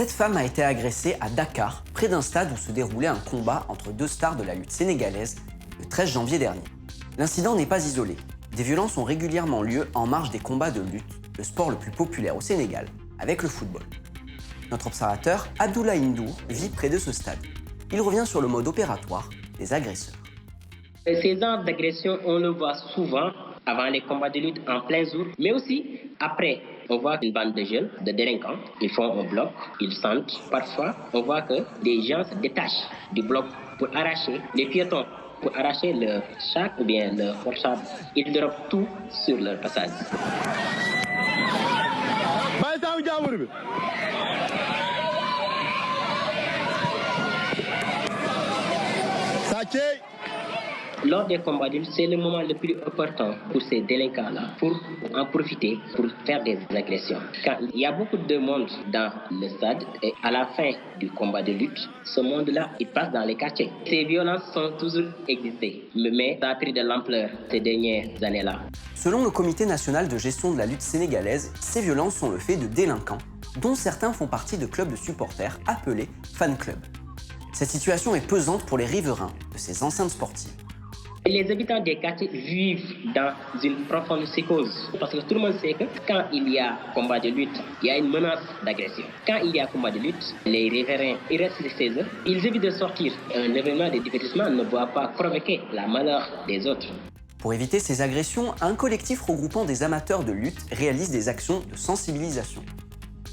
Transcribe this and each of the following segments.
Cette femme a été agressée à Dakar, près d'un stade où se déroulait un combat entre deux stars de la lutte sénégalaise le 13 janvier dernier. L'incident n'est pas isolé. Des violences ont régulièrement lieu en marge des combats de lutte, le sport le plus populaire au Sénégal, avec le football. Notre observateur, Abdoulaye Ndour, vit près de ce stade. Il revient sur le mode opératoire des agresseurs. Ces genres d'agression, on le voit souvent avant les combats de lutte en plein jour, mais aussi après. On voit une bande de jeunes, de délinquants, ils font un bloc, ils sentent. Parfois, on voit que des gens se détachent du bloc pour arracher les piétons, pour arracher leur sac ou bien leur portable. Ils dropent tout sur leur passage. Lors des combats d'île, c'est le moment le plus opportun pour ces délinquants-là, pour en profiter, pour faire des agressions. Quand il y a beaucoup de monde dans le stade, et à la fin du combat de lutte, ce monde-là, il passe dans les quartiers. Ces violences sont toujours existées, mais ça a pris de l'ampleur ces dernières années-là. Selon le Comité national de gestion de la lutte sénégalaise, ces violences sont le fait de délinquants, dont certains font partie de clubs de supporters appelés fan clubs. Cette situation est pesante pour les riverains de ces enceintes sportives. Les habitants des quartiers vivent dans une profonde psychose. Parce que tout le monde sait que quand il y a combat de lutte, il y a une menace d'agression. Quand il y a combat de lutte, les riverains, ils restent chez eux. Ils évitent de sortir. Un événement de divertissement ne doit pas provoquer la malheur des autres. Pour éviter ces agressions, un collectif regroupant des amateurs de lutte réalise des actions de sensibilisation.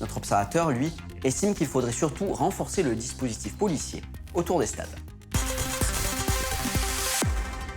Notre observateur, lui, estime qu'il faudrait surtout renforcer le dispositif policier autour des stades.